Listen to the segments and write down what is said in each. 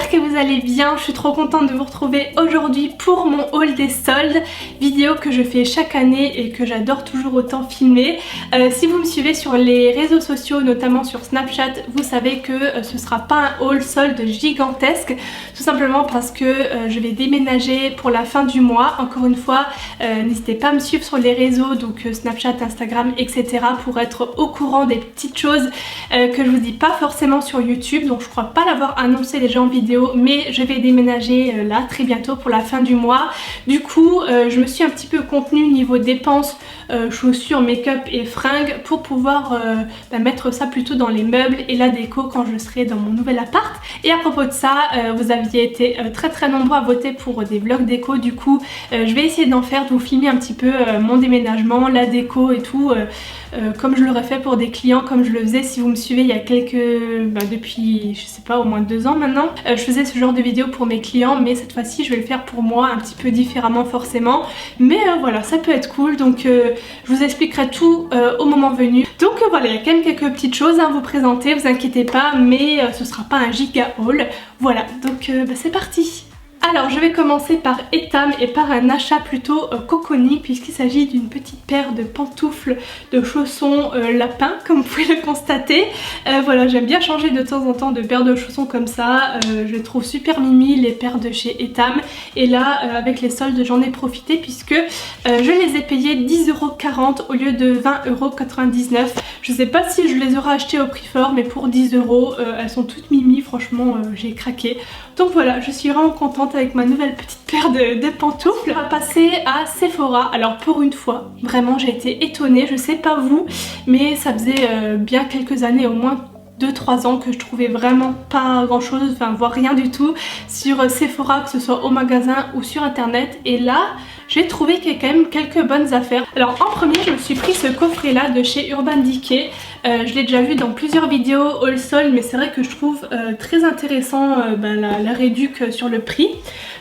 j'espère que vous allez bien. Je suis trop contente de vous retrouver aujourd'hui pour mon haul des soldes, vidéo que je fais chaque année et que j'adore toujours autant filmer. Si vous me suivez sur les réseaux sociaux, notamment sur Snapchat, vous savez que ce sera pas un haul solde gigantesque, tout simplement parce que je vais déménager pour la fin du mois. Encore une fois, n'hésitez pas à me suivre sur les réseaux, donc Snapchat, Instagram, etc. pour être au courant des petites choses que je vous dis pas forcément sur YouTube. Donc je crois pas l'avoir annoncé déjà en vidéo, mais je vais déménager là très bientôt pour la fin du mois. Du coup je me suis un petit peu contenue niveau dépenses, chaussures, make-up et fringues pour pouvoir mettre ça plutôt dans les meubles et la déco quand je serai dans mon nouvel appart. Et à propos de ça, vous aviez été très nombreux à voter pour des vlogs déco. Du coup je vais essayer d'en faire, de vous filmer un petit peu mon déménagement, la déco et tout, comme je l'aurais fait pour des clients, comme je le faisais si vous me suivez il y a depuis je sais pas, au moins 2 ans maintenant. Je faisais ce genre de vidéos pour mes clients, mais cette fois-ci je vais le faire pour moi un petit peu différemment forcément, mais voilà, ça peut être cool. Donc je vous expliquerai tout au moment venu. Donc voilà, il y a quand même quelques petites choses à vous présenter, vous inquiétez pas, mais ce sera pas un giga haul. Voilà, donc c'est parti. Alors je vais commencer par Etam et par un achat plutôt cocooning, puisqu'il s'agit d'une petite paire de pantoufles, de chaussons lapin, comme vous pouvez le constater. Voilà, j'aime bien changer de temps en temps de paires de chaussons comme ça. Je les trouve super mimi, les paires de chez Etam. Et là avec les soldes j'en ai profité, puisque je les ai payées 10,40 € au lieu de 20,99 €. Je sais pas si je les aurais achetées au prix fort, mais pour 10 € elles sont toutes mimi, franchement j'ai craqué. Donc voilà, je suis vraiment contente avec ma nouvelle petite paire de pantoufles. On va passer à Sephora. Alors pour une fois, vraiment j'ai été étonnée, je sais pas vous, mais ça faisait bien quelques années, au moins 2-3 ans, que je trouvais vraiment pas grand chose, enfin voire rien du tout sur Sephora, que ce soit au magasin ou sur internet. Et là j'ai trouvé qu'il y a quand même quelques bonnes affaires. Alors en premier, je me suis pris ce coffret là de chez Urban Decay. Je l'ai déjà vu dans plusieurs vidéos haul solde, mais c'est vrai que je trouve très intéressant la réduc sur le prix.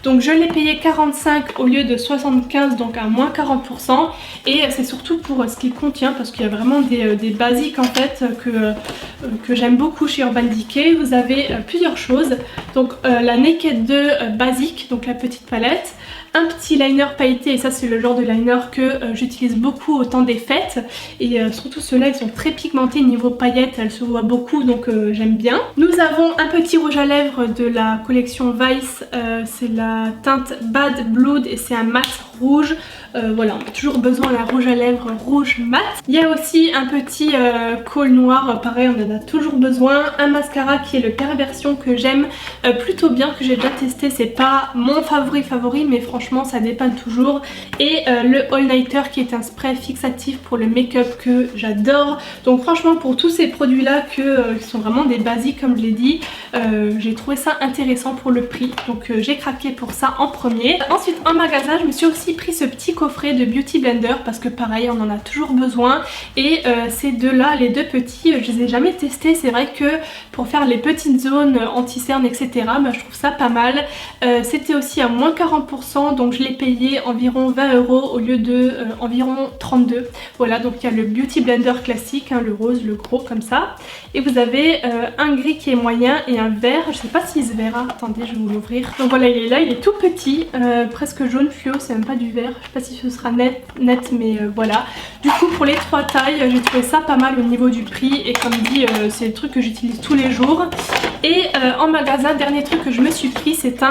Donc je l'ai payé 45 au lieu de 75, donc à moins 40%. Et c'est surtout pour ce qu'il contient, parce qu'il y a vraiment des basiques en fait que j'aime beaucoup chez Urban Decay. Vous avez plusieurs choses. Donc la Naked 2 basique, donc la petite palette. Un petit liner pailleté, et ça c'est le genre de liner que j'utilise beaucoup au temps des fêtes. Et surtout ceux-là, ils sont très pigmentés niveau paillettes, elles se voient beaucoup, donc j'aime bien. Nous avons un petit rouge à lèvres de la collection Vice, c'est la teinte Bad Blood et c'est un mat rouge. Voilà, on a toujours besoin d'un rouge à lèvres rouge mat. Il y a aussi un petit col noir, pareil on en a toujours besoin. Un mascara qui est le Perversion, que j'aime plutôt bien, que j'ai déjà testé. C'est pas mon favori mais franchement ça dépanne toujours. Et le All Nighter qui est un spray fixatif pour le make-up que j'adore. Donc franchement pour tous ces produits là qui sont vraiment des basiques comme je l'ai dit, j'ai trouvé ça intéressant pour le prix. Donc j'ai craqué pour ça en premier. Ensuite en magasin je me suis aussi pris ce petit coffret de Beauty Blender, parce que pareil on en a toujours besoin. Et ces deux là, les deux petits, je les ai jamais testés. C'est vrai que pour faire les petites zones anti-cernes etc, je trouve ça pas mal. C'était aussi à moins 40%, donc je l'ai payé environ 20 € au lieu de environ 32. Voilà, donc il y a le Beauty Blender classique, hein, le rose, le gros comme ça. Et vous avez un gris qui est moyen et un vert, je sais pas s'il se verra, attendez je vais vous l'ouvrir. Donc voilà, il est là, il est tout petit, presque jaune fluo, c'est même pas du vert, je sais pas si ce sera net mais voilà. Du coup pour les 3 tailles, j'ai trouvé ça pas mal au niveau du prix, et comme dit c'est le truc que j'utilise tous les jours. Et en magasin, dernier truc que je me suis pris, c'est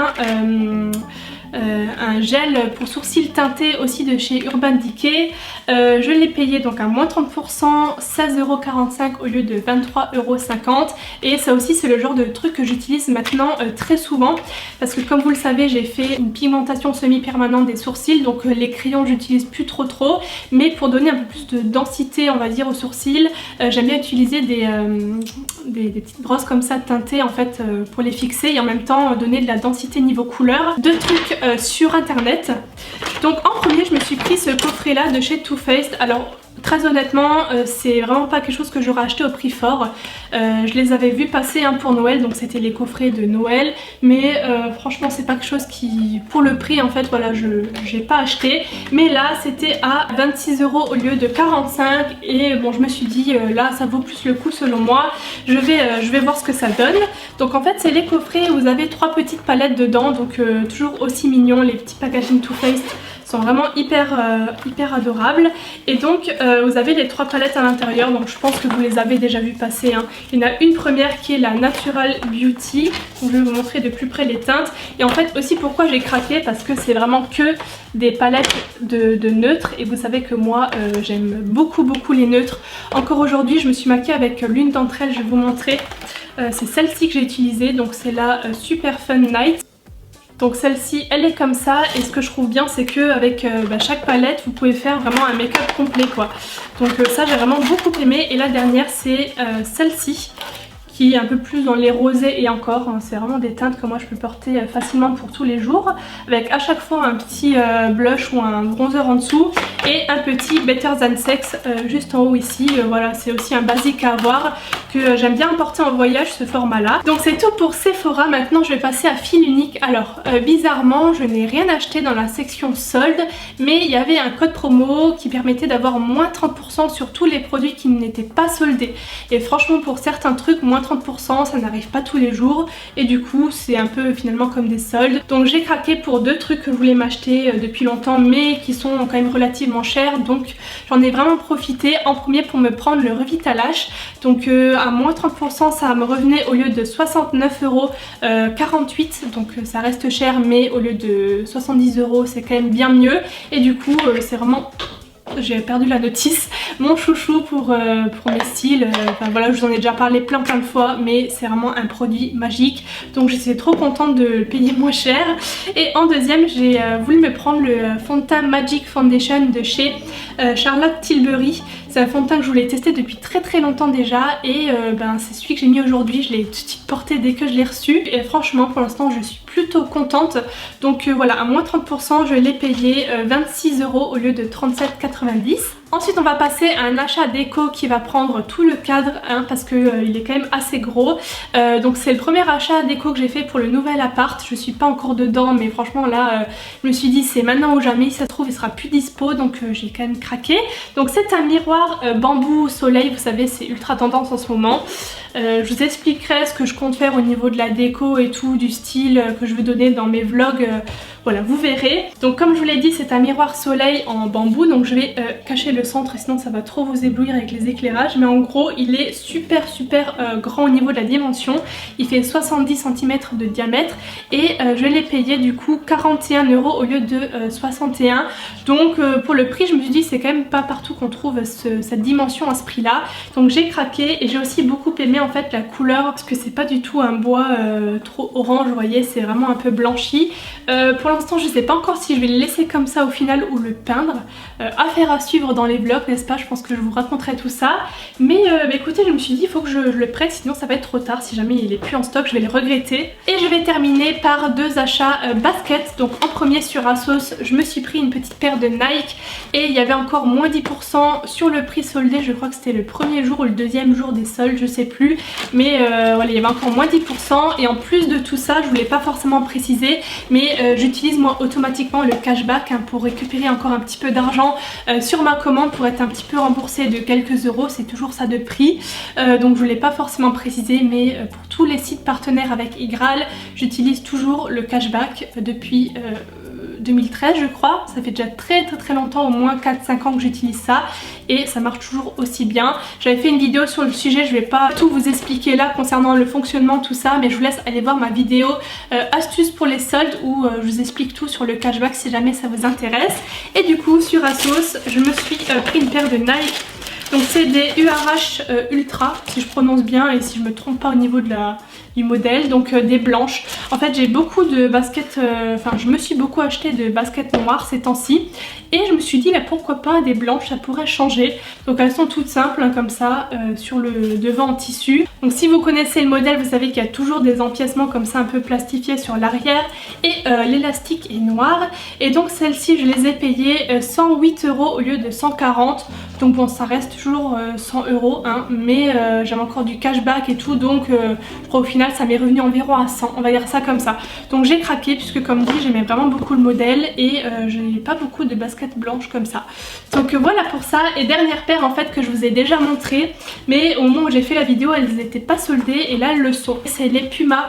un gel pour sourcils teinté aussi de chez Urban Decay. Je l'ai payé donc à moins 30%, 16,45 € au lieu de 23,50 €. Et ça aussi c'est le genre de truc que j'utilise maintenant très souvent, parce que comme vous le savez j'ai fait une pigmentation semi-permanente des sourcils, donc les crayons j'utilise plus trop, mais pour donner un peu plus de densité on va dire aux sourcils, j'aime bien utiliser des petites brosses comme ça teintées en fait pour les fixer et en même temps donner de la densité niveau couleur. Deux trucs sur internet. Donc en premier je me suis pris ce coffret là de chez Too Faced. Alors Très honnêtement, c'est vraiment pas quelque chose que j'aurais acheté au prix fort. Je les avais vus passer pour Noël, donc c'était les coffrets de Noël, mais franchement c'est pas quelque chose qui, pour le prix en fait, voilà, j'ai pas acheté. Mais là c'était à 26 € au lieu de 45 et bon, je me suis dit là ça vaut plus le coup selon moi. Je vais voir ce que ça donne. Donc en fait c'est les coffrets, vous avez 3 petites palettes dedans, donc toujours aussi mignons, les petits packaging Too Faced sont vraiment hyper adorables. Et donc vous avez les 3 palettes à l'intérieur, donc je pense que vous les avez déjà vu passer, hein. Il y en a une première qui est la Natural Beauty, donc je vais vous montrer de plus près les teintes. Et en fait aussi pourquoi j'ai craqué, parce que c'est vraiment que des palettes de neutres, et vous savez que moi j'aime beaucoup les neutres. Encore aujourd'hui je me suis maquillée avec l'une d'entre elles, je vais vous montrer. C'est celle-ci que j'ai utilisée, donc c'est la Super Fun Night. Donc celle-ci elle est comme ça, et ce que je trouve bien c'est que avec chaque palette vous pouvez faire vraiment un make-up complet quoi. Donc ça j'ai vraiment beaucoup aimé. Et la dernière c'est celle-ci qui est un peu plus dans les rosés, et encore hein, c'est vraiment des teintes que moi je peux porter facilement pour tous les jours, avec à chaque fois un petit blush ou un bronzer en dessous et un petit Better Than Sex juste en haut ici. Voilà, c'est aussi un basique à avoir que j'aime bien porter en voyage, ce format là. Donc c'est tout pour Sephora. Maintenant je vais passer à fil unique. Alors bizarrement je n'ai rien acheté dans la section solde, mais il y avait un code promo qui permettait d'avoir moins 30% sur tous les produits qui n'étaient pas soldés, et franchement pour certains trucs moins 30% ça n'arrive pas tous les jours, et du coup c'est un peu finalement comme des soldes. Donc j'ai craqué pour 2 trucs que je voulais m'acheter depuis longtemps mais qui sont quand même relativement chers, donc j'en ai vraiment profité. En premier pour me prendre le Revitalash, donc à moins 30% ça me revenait au lieu de 69,48 €, donc ça reste cher, mais au lieu de 70 € c'est quand même bien mieux. Et du coup c'est vraiment, j'ai perdu la notice, mon chouchou pour mes styles. Enfin voilà, je vous en ai déjà parlé plein de fois, mais c'est vraiment un produit magique, donc j'étais trop contente de le payer moins cher. Et en deuxième j'ai voulu me prendre le fond de teint Magic Foundation de chez Charlotte Tilbury. C'est un fond de teint que je voulais tester depuis très longtemps déjà, et c'est celui que j'ai mis aujourd'hui. Je l'ai tout de suite porté dès que je l'ai reçu, et franchement pour l'instant je suis plutôt contente. Donc voilà, à moins 30% je l'ai payé 26 € au lieu de 37,90 €. Ensuite on va passer à un achat déco qui va prendre tout le cadre hein, parce que il est quand même assez gros. Donc c'est le premier achat déco que j'ai fait pour le nouvel appart. Je suis pas encore dedans, mais franchement là je me suis dit c'est maintenant ou jamais. Si ça se trouve il sera plus dispo, donc j'ai quand même craqué. Donc c'est un miroir bambou soleil, vous savez c'est ultra tendance en ce moment. Je vous expliquerai ce que je compte faire au niveau de la déco et tout, du style que je veux donner dans mes vlogs. Voilà, vous verrez. Donc comme je vous l'ai dit, c'est un miroir soleil en bambou, donc je vais cacher le centre sinon ça va trop vous éblouir avec les éclairages. Mais en gros il est super grand au niveau de la dimension. Il fait 70 cm de diamètre, et je l'ai payé du coup 41 € au lieu de 61. Donc pour le prix je me suis dit c'est quand même pas partout qu'on trouve cette dimension à ce prix là. Donc j'ai craqué, et j'ai aussi beaucoup aimé en fait la couleur, parce que c'est pas du tout un bois trop orange, vous voyez, c'est vraiment un peu blanchi. Pour l'instant je sais pas encore si je vais le laisser comme ça au final ou le peindre. Affaire à suivre dans les vlogs, n'est-ce pas? Je pense que je vous raconterai tout ça. Mais écoutez, je me suis dit il faut que je le prête, sinon ça va être trop tard. Si jamais il est plus en stock je vais le regretter. Et je vais terminer par 2 achats baskets. Donc en premier sur ASOS je me suis pris une petite paire de Nike, et il y avait encore moins 10% sur le prix soldé. Je crois que c'était le premier jour ou le deuxième jour des soldes, je sais plus, mais voilà, il y avait encore moins 10%. Et en plus de tout ça, je voulais pas forcément préciser, mais j'utilise moi automatiquement le cashback hein, pour récupérer encore un petit peu d'argent sur ma commande, pour être un petit peu remboursée de quelques euros. C'est toujours ça de prix, donc je voulais pas forcément préciser, mais pour tous les sites partenaires avec Igral j'utilise toujours le cashback depuis 2013 je crois. Ça fait déjà très longtemps, au moins 4-5 ans que j'utilise ça, et ça marche toujours aussi bien. J'avais fait une vidéo sur le sujet, je vais pas tout vous expliquer là concernant le fonctionnement, tout ça, mais je vous laisse aller voir ma vidéo astuces pour les soldes où je vous explique tout sur le cashback si jamais ça vous intéresse. Et du coup sur ASOS je me suis pris une paire de Nike. Donc c'est des URH Ultra si je prononce bien, et si je me trompe pas au niveau de du modèle, donc des blanches. En fait j'ai beaucoup de baskets, je me suis beaucoup acheté de baskets noires ces temps-ci et je me suis dit pourquoi pas des blanches, ça pourrait changer. Donc elles sont toutes simples hein, comme ça sur le devant en tissu. Donc si vous connaissez le modèle, vous savez qu'il y a toujours des empiècements comme ça un peu plastifiés sur l'arrière et l'élastique est noir. Et donc celles-ci je les ai payées 108 € au lieu de 140. Donc bon, ça reste toujours 100 € hein, mais j'avais encore du cashback et tout, donc je crois au final ça m'est revenu environ à 100, on va dire ça comme ça. Donc j'ai craqué puisque comme dit j'aimais vraiment beaucoup le modèle et je n'ai pas beaucoup de baskets blanches comme ça. Donc voilà pour ça. Et dernière paire en fait que je vous ai déjà montré, mais au moment où j'ai fait la vidéo elles n'étaient pas soldées et là elles le sont. C'est les Puma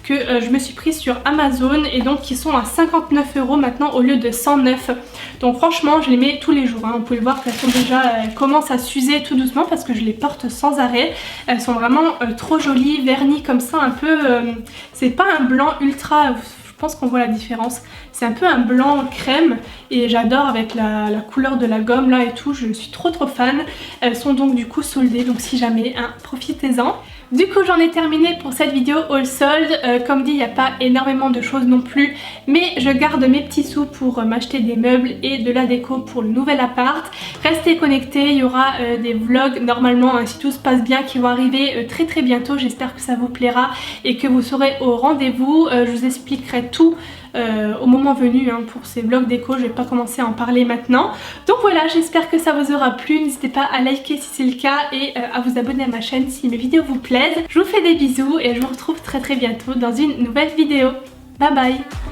que je me suis prise sur Amazon et donc qui sont à 59 € maintenant au lieu de 109. Donc franchement je les mets tous les jours hein. Vous pouvez voir qu'elles sont déjà, elles commencent à s'user tout doucement parce que je les porte sans arrêt. Elles sont vraiment trop jolies, vernies comme ça un peu, c'est pas un blanc ultra, je pense qu'on voit la différence. C'est un peu un blanc crème et j'adore avec la couleur de la gomme là et tout, je suis trop fan. Elles sont donc du coup soldées, donc si jamais, hein, profitez-en. Du coup j'en ai terminé pour cette vidéo haul solde. Comme dit il n'y a pas énormément de choses non plus, mais je garde mes petits sous pour m'acheter des meubles et de la déco pour le nouvel appart. Restez connectés, il y aura des vlogs normalement hein, si tout se passe bien qui vont arriver très bientôt. J'espère que ça vous plaira et que vous serez au rendez-vous. Je vous expliquerai tout au moment venu hein, pour ces vlogs déco, je vais pas commencer à en parler maintenant. Donc voilà, j'espère que ça vous aura plu, n'hésitez pas à liker si c'est le cas et à vous abonner à ma chaîne si mes vidéos vous plaisent. Je vous fais des bisous et je vous retrouve très bientôt dans une nouvelle vidéo. Bye bye.